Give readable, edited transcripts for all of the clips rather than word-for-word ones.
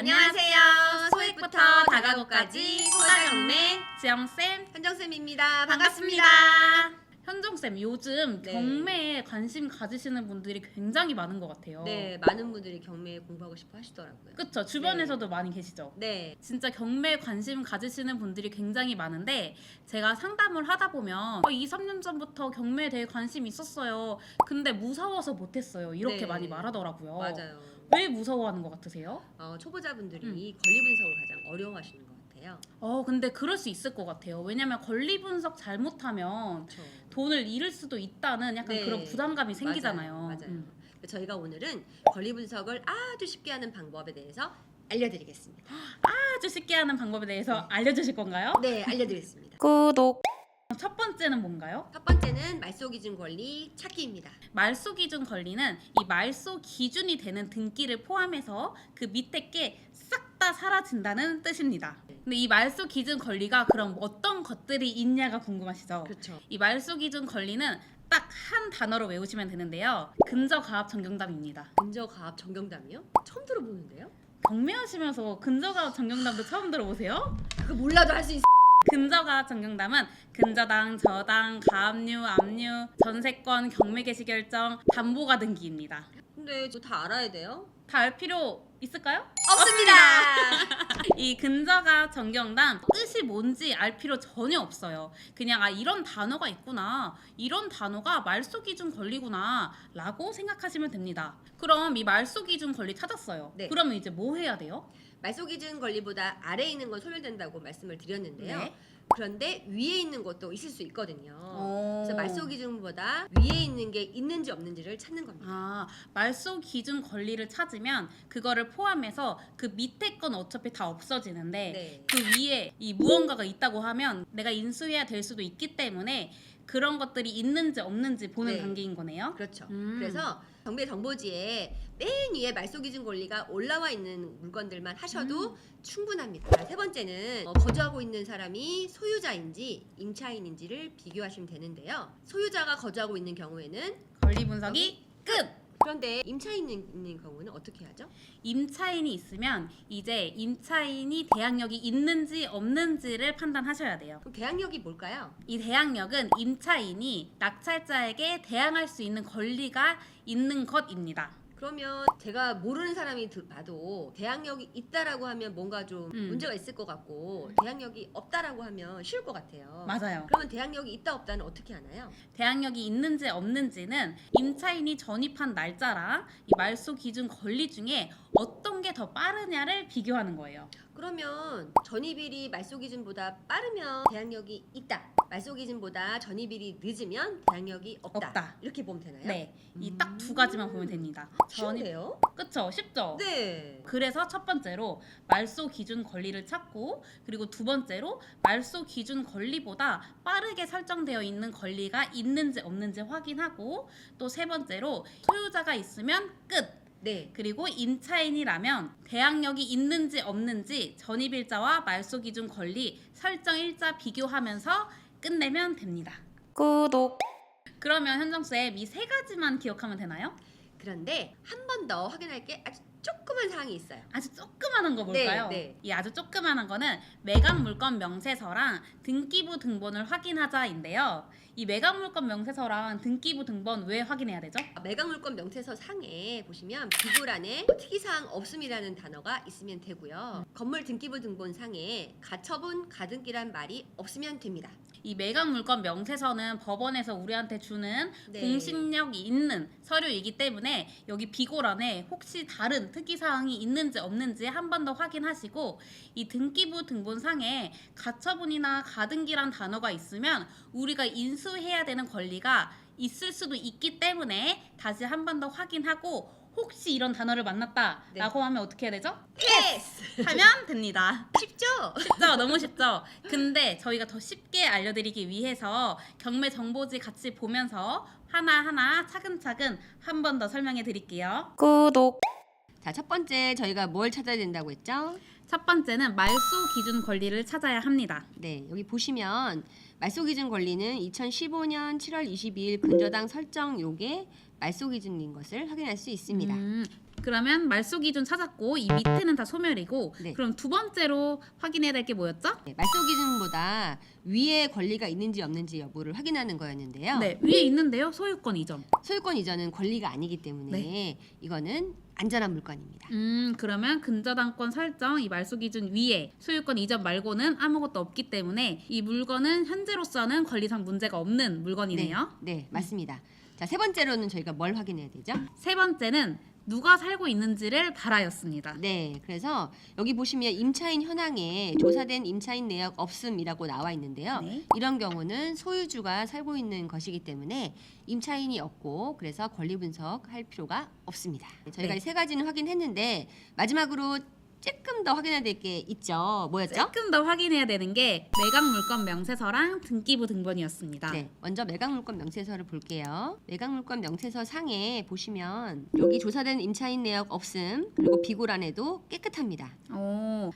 안녕하세요. 소액부터 다가고까지 소다경매 지영쌤 현정쌤입니다. 반갑습니다. 현정쌤, 요즘 네. 경매에 관심 가지시는 분들이 굉장히 많은 것 같아요. 네, 많은 분들이 경매 공부하고 싶어 하시더라고요. 그쵸? 주변에서도 많이 계시죠? 네. 진짜 경매에 관심 가지시는 분들이 굉장히 많은데, 제가 상담을 하다 보면 2, 3년 전부터 경매에 대해 관심이 있었어요. 근데 무서워서 못했어요. 이렇게 네. 많이 말하더라고요. 맞아요. 왜 무서워하는 것 같으세요? 초보자분들이 권리 분석을 가장 어려워하시는 것 같아요. 근데 그럴 수 있을 것 같아요. 왜냐면 권리 분석 잘못하면 그렇죠. 돈을 잃을 수도 있다는 약간 네. 그런 부담감이 생기잖아요. 맞아요. 저희가 오늘은 권리 분석을 아주 쉽게 하는 방법에 대해서 알려드리겠습니다. 아주 쉽게 하는 방법에 대해서 알려주실 건가요? 네, 알려드리겠습니다. 구독. 첫 번째는 뭔가요? 첫 번째는 말소 기준 권리 찾기입니다. 말소 기준 권리는 이 말소 기준이 되는 등기를 포함해서 그 밑에 게 싹 다 사라진다는 뜻입니다. 근데 이 말소 기준 권리가 그럼 어떤 것들이 있냐가 궁금하시죠? 그렇죠. 이 말소 기준 권리는 딱 한 단어로 외우시면 되는데요. 근저가압 정경담입니다. 근저가압 정경담이요? 처음 들어보는데요? 경매하시면서 근저가압 정경담도 처음 들어보세요? 그거 몰라도 할 수 있어. 근저가압 정경담은 근저당, 저당, 가압류, 압류, 전세권, 경매 개시 결정, 담보가 등기입니다. 근데 저 다 알아야 돼요? 다 알 필요 있을까요? 없습니다. 이 근저가압 정경담 뜻이 뭔지 알 필요 전혀 없어요. 그냥 이런 단어가 있구나, 이런 단어가 말소 기준 권리구나 라고 생각하시면 됩니다. 그럼 이 말소 기준 권리 찾았어요. 네. 그러면 이제 뭐 해야 돼요? 말소 기준 권리보다 아래에 있는 건 소멸된다고 말씀을 드렸는데요. 네. 그런데 위에 있는 것도 있을 수 있거든요. 어. 그래서 말소 기준보다 위에 있는 게 있는지 없는지를 찾는 겁니다. 말소 기준 권리를 찾으면 그거를 포함해서 그 밑에 건 어차피 다 없어지는데 네. 그 위에 이 무언가가 있다고 하면 내가 인수해야 될 수도 있기 때문에 그런 것들이 있는지 없는지 보는 네. 단계인 거네요. 그렇죠. 그래서 경매 정보지에 맨 위에 말소 기준 권리가 올라와 있는 물건들만 하셔도 충분합니다. 세 번째는 거주하고 있는 사람이 소유자인지 임차인인지를 비교하시면 되는데요. 소유자가 거주하고 있는 경우에는 권리 분석이 끝! 그런데 임차인이 있는 경우는 어떻게 하죠? 임차인이 있으면 이제 임차인이 대항력이 있는지 없는지를 판단하셔야 돼요. 그럼 대항력이 뭘까요? 이 대항력은 임차인이 낙찰자에게 대항할 수 있는 권리가 있는 것입니다. 그러면 제가 모르는 사람이 봐도 대항력이 있다라고 하면 뭔가 좀 문제가 있을 것 같고 대항력이 없다라고 하면 쉬울 것 같아요. 맞아요. 그러면 대항력이 있다 없다는 어떻게 하나요? 대항력이 있는지 없는지는 임차인이 전입한 날짜랑 이 말소 기준 권리 중에 어떤 게 더 빠르냐를 비교하는 거예요. 그러면 전입일이 말소 기준보다 빠르면 대항력이 있다. 말소 기준보다 전입일이 늦으면 대항력이 없다. 이렇게 보면 되나요? 네, 이 딱 두 가지만 보면 됩니다. 쉬운데요? 그쵸? 쉽죠? 네. 그래서 첫 번째로 말소 기준 권리를 찾고, 그리고 두 번째로 말소 기준 권리보다 빠르게 설정되어 있는 권리가 있는지 없는지 확인하고, 또 세 번째로 소유자가 있으면 끝! 네. 그리고 임차인이라면 대항력이 있는지 없는지 전입일자와 말소 기준 권리 설정 일자 비교하면서 끝내면 됩니다. 구독. 그러면 현정쌤 이 세 가지만 기억하면 되나요? 그런데 한 번 더 확인할 게 아주 조그만 사항이 있어요. 아주 조그마한 거 뭘까요? 네. 이 아주 조그마한 거는 매각 물건 명세서랑 등기부 등본을 확인하자인데요. 이 매각 물건 명세서랑 등기부 등본 왜 확인해야 되죠? 매각 물건 명세서 상에 보시면 비고란에 특이사항 없음이라는 단어가 있으면 되고요. 건물 등기부 등본 상에 가처분 가등기란 말이 없으면 됩니다. 이 매각 물건 명세서는 법원에서 우리한테 주는 네. 공신력이 있는 서류이기 때문에 여기 비고란에 혹시 다른 특이사항이 있는지 없는지 한 번 더 확인하시고, 이 등기부 등본상에 가처분이나 가등기란 단어가 있으면 우리가 인수해야 되는 권리가 있을 수도 있기 때문에 다시 한 번 더 확인하고, 혹시 이런 단어를 만났다 라고 하면 어떻게 해야 되죠? 패스! 하면 됩니다. 쉽죠? 쉽죠? 너무 쉽죠? 근데 저희가 더 쉽게 알려드리기 위해서 경매 정보지 같이 보면서 하나하나 차근차근 한 번 더 설명해 드릴게요. 구독! 자, 첫 번째 저희가 뭘 찾아야 된다고 했죠? 첫 번째는 말소 기준 권리를 찾아야 합니다. 네, 여기 보시면 말소 기준 권리는 2015년 7월 22일 근저당 설정 요게 말소 기준인 것을 확인할 수 있습니다. 그러면 말소 기준 찾았고 이 밑에는 다 소멸이고 네. 그럼 두 번째로 확인해야 될 게 뭐였죠? 네, 말소 기준보다 위에 권리가 있는지 없는지 여부를 확인하는 거였는데요. 네, 위에 있는데요. 소유권 이전. 소유권 이전은 권리가 아니기 때문에 이거는 안전한 물건입니다. 그러면 근저당권 설정 이 말소 기준 위에 소유권 이전 말고는 아무것도 없기 때문에 이 물건은 현재로서는 권리상 문제가 없는 물건이네요. 네, 맞습니다. 자, 세 번째로는 저희가 뭘 확인해야 되죠? 세 번째는 누가 살고 있는지를 봐라였습니다. 네, 그래서 여기 보시면 임차인 현황에 조사된 임차인 내역 없음이라고 나와 있는데요. 네. 이런 경우는 소유주가 살고 있는 것이기 때문에 임차인이 없고 그래서 권리 분석할 필요가 없습니다. 저희가 네. 이 세 가지는 확인했는데 마지막으로 조금 더 확인해야 될 게 있죠. 뭐였죠? 조금 더 확인해야 되는 게 매각 물건 명세서랑 등기부 등본이었습니다. 네, 먼저 매각물건 명세서를 볼게요. 매각물건 명세서 상에 보시면 여기 조사된 임차인 내역 없음 그리고 비고란에도 깨끗합니다.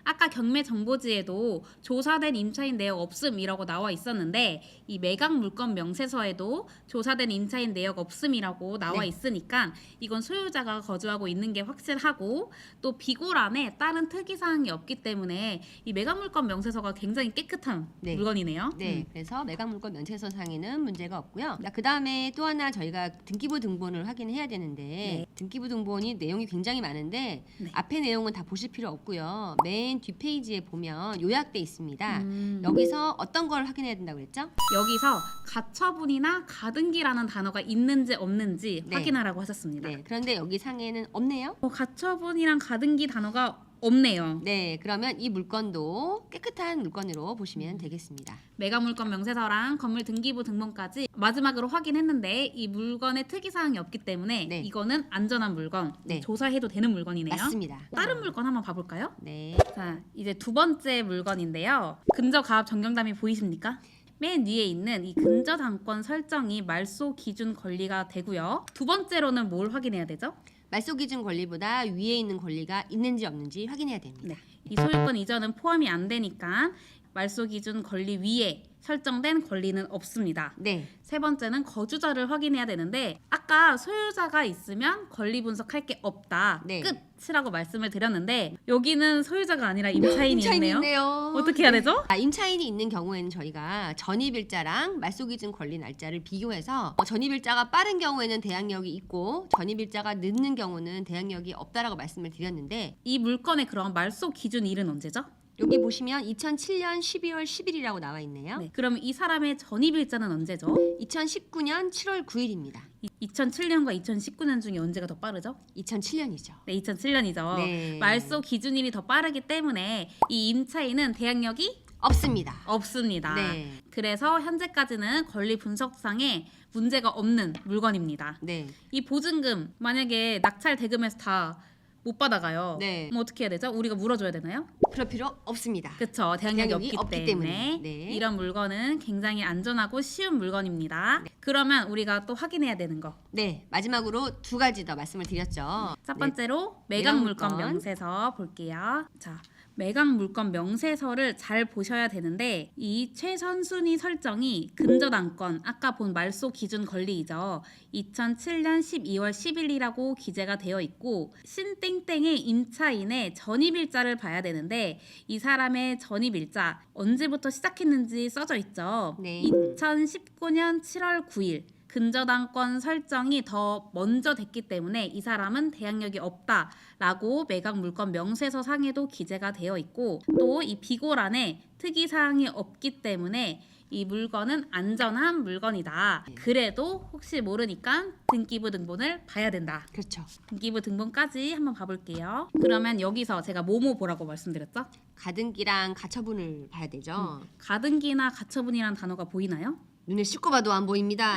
아까 경매 정보지에도 조사된 임차인 내역 없음이라고 나와 있었는데 이 매각 물건 명세서에도 조사된 임차인 내역 없음이라고 나와 네. 있으니까 이건 소유자가 거주하고 있는 게 확실하고 또 비고란에 다른 특이 사항이 없기 때문에 이 매각 물건 명세서가 굉장히 깨끗한 네. 물건이네요. 네, 그래서 매각물건 명세서 상에는 문제가 없고요. 그 다음에 또 하나 저희가 등기부 등본을 확인해야 되는데 네. 등기부 등본이 내용이 굉장히 많은데 네. 앞에 내용은 다 보실 필요 없고요. 맨 뒷페이지에 보면 요약돼 있습니다. 음. 여기서 어떤 걸 확인해야 된다고 그랬죠? 여기서 가처분이나 가등기라는 단어가 있는지 없는지 네. 확인하라고 하셨습니다. 네, 그런데 여기 상에는 없네요. 가처분이랑 가등기 단어가 없네요. 네, 그러면 이 물건도 깨끗한 물건으로 보시면 되겠습니다. 매각물건 명세서랑 건물 등기부 등본까지 마지막으로 확인했는데 이 물건에 특이사항이 없기 때문에 네. 이거는 안전한 물건, 네. 조사해도 되는 물건이네요. 맞습니다. 다른 물건 한번 봐볼까요? 네, 자, 이제 두 번째 물건인데요. 근저가압 정경담이 보이십니까? 맨 위에 있는 이 근저당권 설정이 말소 기준 권리가 되고요. 두 번째로는 뭘 확인해야 되죠? 말소 기준 권리보다 위에 있는 권리가 있는지 없는지 확인해야 됩니다. 네. 이 소유권 이전은 포함이 안 되니까 말소 기준 권리 위에 설정된 권리는 없습니다. 네, 세 번째는 거주자를 확인해야 되는데 아까 소유자가 있으면 권리 분석할 게 없다. 네. 끝이라고 말씀을 드렸는데 여기는 소유자가 아니라 임차인이 있네요. 있네요. 어떻게 해야 되죠? 임차인이 있는 경우에는 저희가 전입일자랑 말소기준 권리 날짜를 비교해서 전입일자가 빠른 경우에는 대항력이 있고 전입일자가 늦는 경우는 대항력이 없다라고 말씀을 드렸는데 이 물건의 그런 말소 기준일은 언제죠? 여기 보시면 2007년 12월 10일이라고 나와 있네요. 네. 그럼 이 사람의 전입일자는 언제죠? 2019년 7월 9일입니다. 2007년과 2019년 중에 언제가 더 빠르죠? 2007년이죠. 네, 2007년이죠. 네. 말소 기준일이 더 빠르기 때문에 이 임차인은 대항력이 없습니다. 없습니다. 네. 그래서 현재까지는 권리 분석상에 문제가 없는 물건입니다. 네. 이 보증금 만약에 낙찰 대금에서 다 못 받아가요. 네. 그럼 어떻게 해야 되죠? 우리가 물어줘야 되나요? 그럴 필요 없습니다. 그쵸. 대항력이 대항력이 없기 없기 때문에, 때문에. 네. 이런 물건은 굉장히 안전하고 쉬운 물건입니다. 그러면 우리가 또 확인해야 되는 거. 네. 마지막으로 두 가지 더 말씀을 드렸죠. 첫 네. 번째로 매각 물건 매각 물건. 명세서 볼게요. 자, 매각 물건 명세서를 잘 보셔야 되는데 이 최선순위 설정이 근저당권 아까 본 말소 기준 권리이죠. 2007년 12월 10일이라고 기재가 되어 있고 신땡땡의 임차인의 전입일자를 봐야 되는데 이 사람의 전입일자 언제부터 시작했는지 써져 있죠. 네. 2019년 7월 9일 근저당권 설정이 더 먼저 됐기 때문에 이 사람은 대항력이 없다라고 매각 물건 명세서 상에도 기재가 되어 있고 또 이 비고란에 특이 사항이 없기 때문에 이 물건은 안전한 물건이다. 그래도 혹시 모르니까 등기부 등본을 봐야 된다. 그렇죠. 등기부 등본까지 한번 봐볼게요. 그러면 여기서 제가 뭐뭐 보라고 말씀드렸죠? 가등기랑 가처분을 봐야 되죠. 가등기나 가처분이라는 단어가 보이나요? 눈에 씻고 봐도 안 보입니다.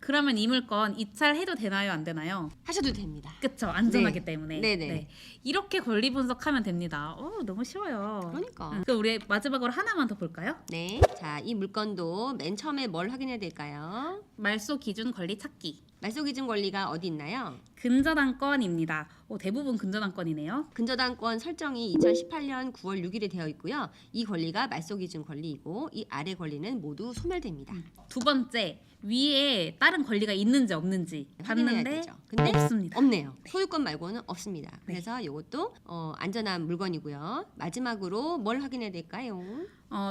그러면 이 물건 입찰해도 되나요? 안 되나요? 하셔도 됩니다. 그쵸. 안전하기 네. 때문에. 네네. 이렇게 권리 분석하면 됩니다. 너무 쉬워요. 그러니까. 그럼 우리 마지막으로 하나만 더 볼까요? 네. 자, 이 물건도 맨 처음에 뭘 확인해야 될까요? 말소 기준 권리 찾기. 말소 기준 권리가 어디 있나요? 근저당권입니다. 대부분 근저당권이네요. 근저당권 설정이 2018년 9월 6일에 되어 있고요. 이 권리가 말소 기준 권리이고 이 아래 권리는 모두 소멸됩니다. 두 번째, 위에 다른 다른 권리가 있는지 없는지 확인해야 봤는데 되죠. 근데 없습니다. 없네요. 소유권 말고는 없습니다. 네. 그래서 이것도 안전한 물건이고요. 마지막으로 뭘 확인해야 될까요?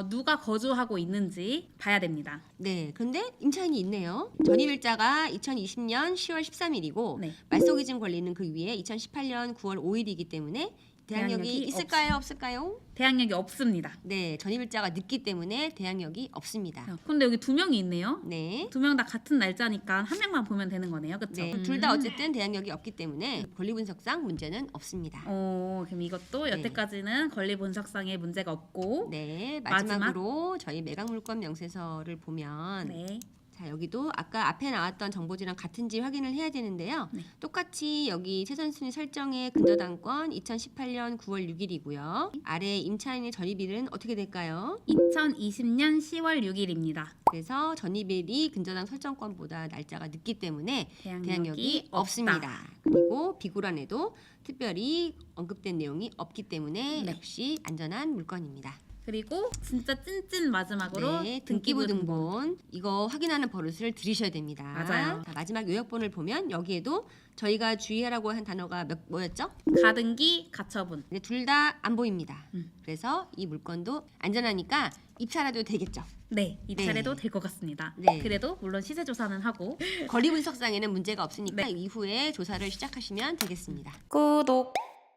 누가 거주하고 있는지 봐야 됩니다. 네, 그런데 임차인이 있네요. 전입일자가 2020년 10월 13일이고 네. 말소기준 권리는 그 위에 2018년 9월 5일이기 때문에 대항력이 대항력이 있을까요? 없을까요? 대항력이 없습니다. 네, 전입일자가 늦기 때문에 대항력이 없습니다. 근데 여기 2명이 있네요. 네. 2명 다 같은 날짜니까 한 명만 보면 되는 거네요. 그렇죠? 네, 둘 다 어쨌든 대항력이 없기 때문에 권리 분석상 문제는 없습니다. 그럼 이것도 여태까지는 권리 분석상의 문제가 없고 네, 마지막으로 저희 매각물권 명세서를 보면 네. 자, 여기도 아까 앞에 나왔던 정보지랑 같은지 확인을 해야 되는데요. 네. 똑같이 여기 최선순위 설정의 근저당권 2018년 9월 6일이고요. 아래 임차인의 전입일은 어떻게 될까요? 2020년 10월 6일입니다. 그래서 전입일이 근저당 설정권보다 날짜가 늦기 때문에 대항력이 대항력이 없다. 없습니다. 그리고 비고란에도 특별히 언급된 내용이 없기 때문에 네. 역시 안전한 물건입니다. 그리고 진짜 찐찐 마지막으로 네, 등기부 등본 이거 확인하는 버릇을 들이셔야 됩니다. 맞아요. 자, 마지막 요약본을 보면 여기에도 저희가 주의하라고 한 단어가 뭐였죠? 가등기 가처분. 근데 둘 다 안 보입니다. 음. 그래서 이 물건도 안전하니까 입찰해도 되겠죠. 네, 입찰해도 네. 될 것 같습니다. 네. 그래도 물론 시세 조사는 하고 권리 분석상에는 문제가 없으니까 네. 이후에 조사를 시작하시면 되겠습니다. 구독.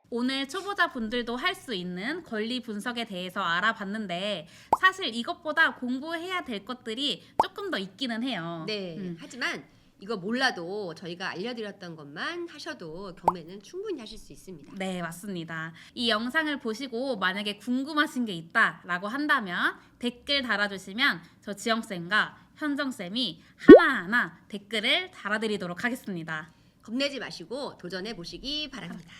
오늘 초보자 분들도 할 수 있는 권리 분석에 대해서 알아봤는데 사실 이것보다 공부해야 될 것들이 조금 더 있기는 해요. 네. 하지만 이거 몰라도 저희가 알려드렸던 것만 하셔도 경매는 충분히 하실 수 있습니다. 네, 맞습니다. 이 영상을 보시고 만약에 궁금하신 게 있다라고 한다면 댓글 달아주시면 저 지영쌤과 현정쌤이 하나하나 댓글을 달아드리도록 하겠습니다. 겁내지 마시고 도전해 보시기 바랍니다.